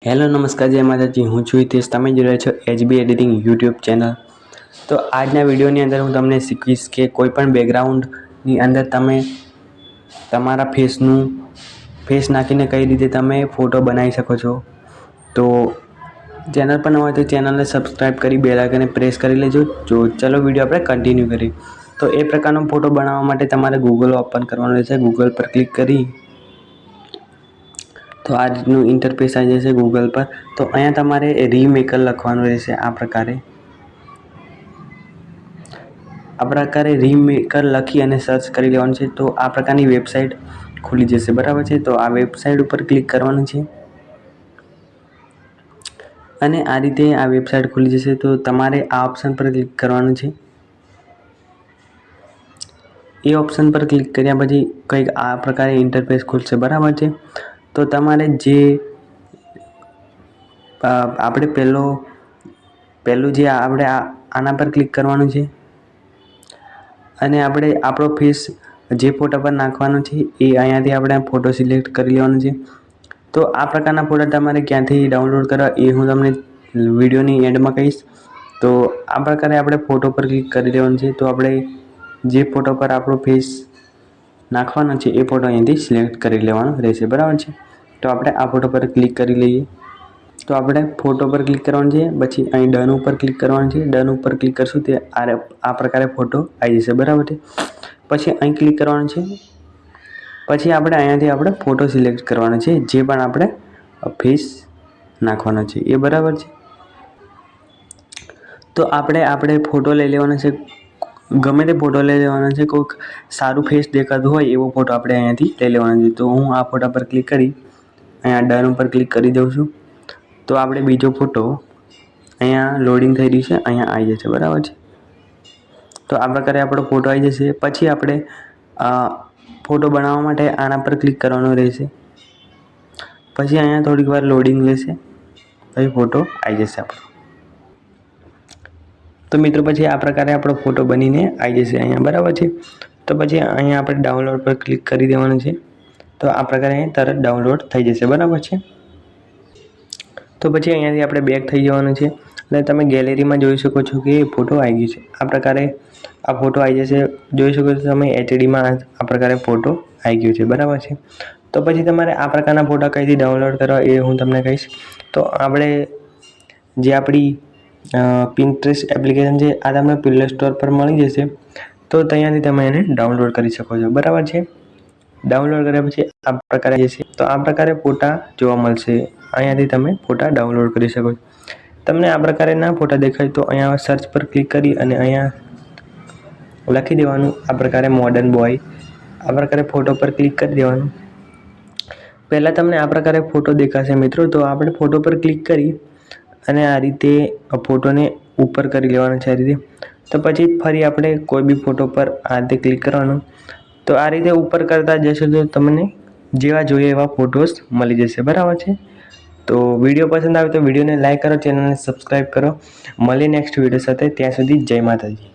Hello નમસ્કાર જય માતાજી, હું છું હિતેશ. તમે જોઈ રહ્યા છો HB એડિટિંગ યુટ્યુબ ચેનલ. તો આજના વિડીયોની અંદર હું તમને શીખવીશ કે કોઈ પણ બેકગ્રાઉન્ડની અંદર તમે તમારા ફેસ નાખીને કઈ રીતે તમે ફોટો બનાવી શકો છો. તો ચેનલ પર ન હોય તો ચેનલને સબસ્ક્રાઈબ કરી બેલ આઇકનને પ્રેસ કરી લેજો. ચલો વિડીયો આપણે કન્ટિન્યુ કરીએ. તો એ પ્રકારનો ફોટો બનાવવા માટે તમારે ગૂગલ ઓપન કરવાનું રહેશે. ગૂગલ પર ક્લિક કરી તો આ રીતનું ઇન્ટરફેસ આવી જશે ગૂગલ પર. તો અહીંયા તમારે રીમેકર લખવાનું રહેશે. આ પ્રકારે રીમેકર લખી અને સર્ચ કરી લેવાનું છે. તો આ પ્રકારની વેબસાઇટ ખુલી જશે, બરાબર છે. તો આ વેબસાઇટ ઉપર ક્લિક કરવાનું છે અને આ રીતે આ વેબસાઇટ ખુલી જશે. તો તમારે આ ઓપ્શન પર ક્લિક કરવાનું છે. એ ઓપ્શન પર ક્લિક કર્યા પછી કંઈક આ પ્રકારે ઇન્ટરફેસ ખુલશે, બરાબર છે. તો તમારે જે આપણે પહેલું જે આપણે આના પર ક્લિક કરવાનું છે અને આપણે આપણો ફેસ જે ફોટા પર નાખવાનો છે એ અહીંયાથી આપણે ફોટો સિલેક્ટ કરી લેવાનો છે. તો આ પ્રકારના ફોટા તમારે ક્યાંથી ડાઉનલોડ કરવા એ હું તમને વિડીયોની એન્ડમાં કહીશ. તો આ પ્રકારે આપણે ફોટો પર ક્લિક કરી લેવાનું છે. તો આપણે જે ફોટો પર આપણો ફેસ નાખવાનો છે એ ફોટો અહીંયાથી સિલેક્ટ કરી લેવાનો રહેશે, બરાબર છે. તો આપણે આ ફોટો પર ક્લિક કરી લઈએ. તો આપણે ફોટો પર ક્લિક કરવાનું છે, પછી અહીં ડન ઉપર ક્લિક કરવાનું છે. ડન ઉપર ક્લિક કરશું તે આ પ્રકારે ફોટો આવી જશે, બરાબર છે. પછી અહીં ક્લિક કરવાનું છે. પછી આપણે અહીંયાથી આપણે ફોટો સિલેક્ટ કરવાનો છે, જે પણ આપણે ફેસ નાખવાનો છે એ, બરાબર છે. તો આપણે ફોટો લઈ લેવાનો છે, ગમે તે ફોટો લઈ લેવાનો છે. કોઈક સારું ફેસ દેખાતું હોય એવો ફોટો આપણે અહીંયાથી લઈ લેવાનો છે. તો હું આ ફોટા પર ક્લિક કરી અહીંયા ડન ઉપર ક્લિક કરી દઉં છું. તો આપણે બીજો ફોટો અહીંયા લોડિંગ થઈ રહ્યું છે, અહીંયા આવી જશે, બરાબર છે. તો આ પ્રકારે આપણો ફોટો આવી જશે. પછી આપણે ફોટો બનાવવા માટે આના પર ક્લિક કરવાનું રહેશે. પછી અહીંયા થોડીક વાર લોડિંગ લેશે, પછી ફોટો આવી જશે આપણો. તો મિત્રો પછી આ પ્રકારે આપણો ફોટો બનીને આવી જશે અહીંયા, બરાબર છે. તો પછી અહીંયા આપણે ડાઉનલોડ પર ક્લિક કરી દેવાનું છે. તો આ પ્રકારે તરત ડાઉનલોડ થઈ જશે, બરાબર છે. તો પછી અહીંયાથી આપણે બેક થઈ જવાનું છે અને તમે ગેલેરીમાં જોઈ શકો છો કે ફોટો આવી ગયો છે. આ પ્રકારે આ ફોટો આવી જશે, જોઈ શકો છો તમે HDમાં આ પ્રકારે ફોટો આવી ગયો છે, બરાબર છે. તો પછી તમારે આ પ્રકારના ફોટા કઈથી ડાઉનલોડ કરવા એ હું તમને કહીશ. તો આપણે જે આપણી પિન્ટરેસ્ટ એપ્લિકેશન છે આ તમને પ્લે સ્ટોર પર મળી જશે. તો ત્યાંથી તમે એને ડાઉનલોડ કરી શકો છો, બરાબર છે. ડાઉનલોડ કર્યા પછી આ પ્રકારે જશે. તો આ પ્રકારે ફોટા જોવા મળશે. અહીંયાથી તમે ફોટા ડાઉનલોડ કરી શકો છો. તમને આ પ્રકારે ના ફોટા દેખાય તો અહીંયા સર્ચ પર ક્લિક કરી અને અહીંયા લખી દેવાનું આ પ્રકારે મોડર્ન બોય. આ પ્રકારે ફોટો પર ક્લિક કરી દેવાનું. પહેલાં તમને આ પ્રકારે ફોટો દેખાશે મિત્રો. તો આપણે ફોટો પર ક્લિક કરી અને આ રીતે ફોટોને ઉપર કરી લેવાનો છે, આ રીતે. તો પછી ફરી આપણે કોઈ બી ફોટો પર આ રીતે ક્લિક કરવાનું. તો આ રીતે ઉપર કરતા જશો તો તમને જેવા જોઈએ એવા ફોટોસ મળી જશે, બરાબર છે. તો વિડીયો પસંદ આવે તો વિડીયોને લાઈક કરો, ચેનલને સબસ્ક્રાઈબ કરો. મળીએ નેક્સ્ટ વિડીયો સાથે. ત્યાં સુધી જય માતાજી.